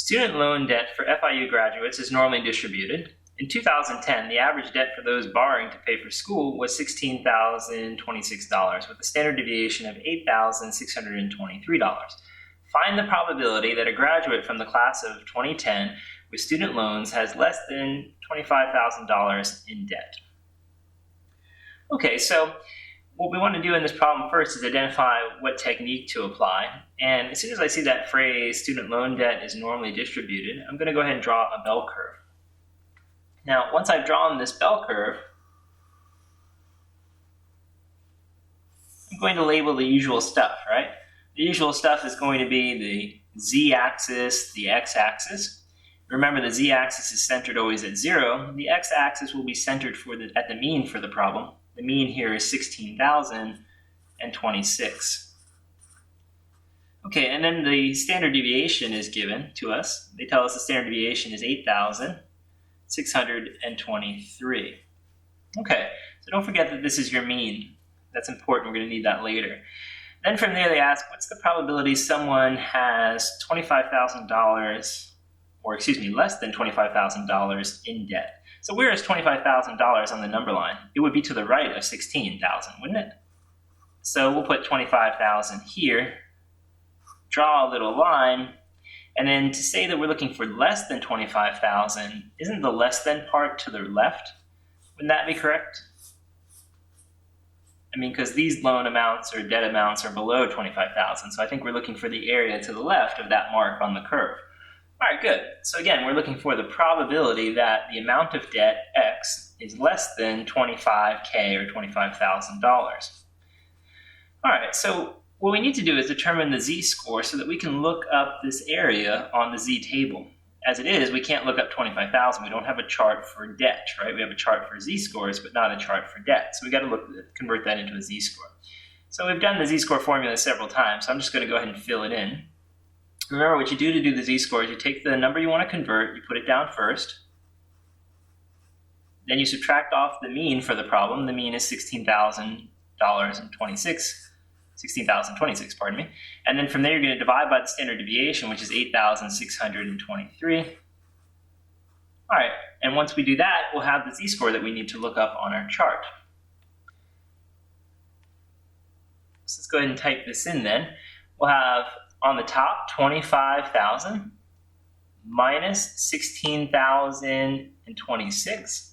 Student loan debt for FIU graduates is normally distributed. In 2010, the average debt for those borrowing to pay for school was $16,026, with a standard deviation of $8,623. Find the probability that a graduate from the class of 2010 with student loans has less than $25,000 in debt. Okay, so what we want to do in this problem first is identify what technique to apply. And as soon as I see that phrase, student loan debt is normally distributed, I'm going to go ahead and draw a bell curve. Now, once I've drawn this bell curve, I'm going to label the usual stuff, right? The usual stuff is going to be the z-axis, the x-axis. Remember, the z-axis is centered always at 0. The x-axis will be centered at the mean for the problem. The mean here is 16,026. Okay, and then the standard deviation is given to us. They tell us the standard deviation is 8,623. Okay, so don't forget that this is your mean. That's important. We're going to need that later. Then from there they ask, what's the probability someone has $25,000, or excuse me, less than $25,000 in debt? So where is $25,000 on the number line? It would be to the right of 16,000, wouldn't it? So we'll put 25,000 here, draw a little line, and then to say that we're looking for less than 25,000, isn't the less than part to the left? Wouldn't that be correct? I mean, because these loan amounts or debt amounts are below 25,000, so I think we're looking for the area to the left of that mark on the curve. All right, good. So again, we're looking for the probability that the amount of debt, X, is less than $25K or $25,000. All right, so what we need to do is determine the z-score so that we can look up this area on the z-table. As it is, we can't look up 25,000. We don't have a chart for debt, right? We have a chart for z-scores, but not a chart for debt. So we got to convert that into a z-score. So we've done the z-score formula several times, so I'm just going to go ahead and fill it in. Remember, what you do to do the z-score is you take the number you want to convert, you put it down first, then you subtract off the mean for the problem. The mean is $16,026, pardon me. And then from there, you're going to divide by the standard deviation, which is 8,623. All right, and once we do that, we'll have the z-score that we need to look up on our chart. So let's go ahead and type this in then. We'll have on the top 25,000 minus 16,026.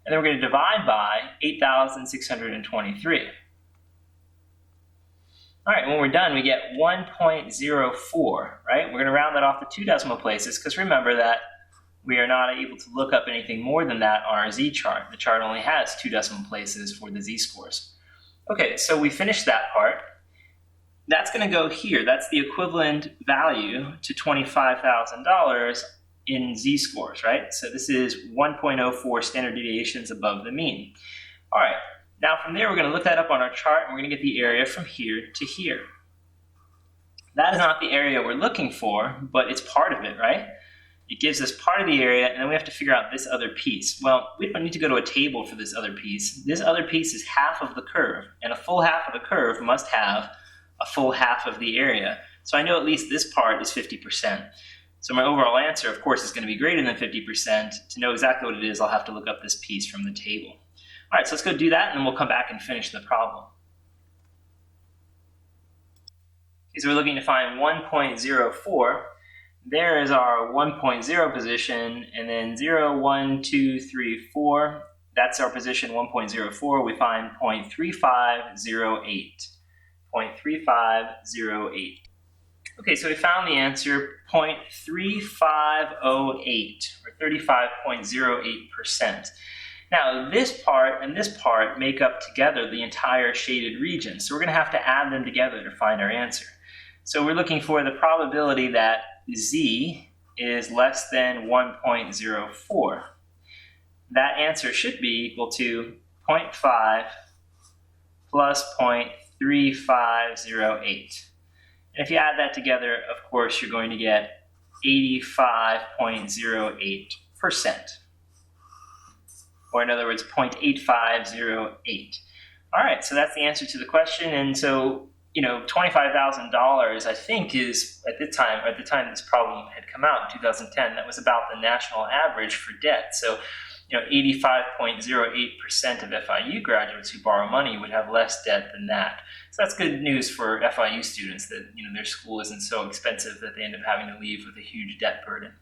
And then we're going to divide by 8,623. All right, when we're done, we get 1.04, right? We're going to round that off to 2 decimal places because remember that we are not able to look up anything more than that on our z-chart. The chart only has 2 decimal places for the z-scores. Okay, so we finished that part. That's going to go here. That's the equivalent value to $25,000 in z-scores, right? So this is 1.04 standard deviations above the mean. All right. Now from there, we're going to look that up on our chart, and we're going to get the area from here to here. That is not the area we're looking for, but it's part of it, right? It gives us part of the area, and then we have to figure out this other piece. Well, we don't need to go to a table for this other piece. This other piece is half of the curve, and a full half of the curve must have a full half of the area. So I know at least this part is 50%. So my overall answer, of course, is going to be greater than 50%. To know exactly what it is, I'll have to look up this piece from the table. All right, so let's go do that, and then we'll come back and finish the problem. Okay, so we're looking to find 1.04. There is our 1.0 position, and then 0, 1, 2, 3, 4. That's our position 1.04. We find 0.3508. 0.3508. Okay, so we found the answer, 0.3508, or 35.08%. Now, this part and this part make up together the entire shaded region, so we're going to have to add them together to find our answer. So we're looking for the probability that z is less than 1.04. That answer should be equal to 0.5 plus 0.3508. And if you add that together, of course, you're going to get 85.08%. Or in other words, 0.8508. All right, so that's the answer to the question. And so $25,000, I think, is at the time this problem had come out in 2010, that was about the national average for debt. So, 85.08% of FIU graduates who borrow money would have less debt than that. So that's good news for FIU students that, their school isn't so expensive that they end up having to leave with a huge debt burden.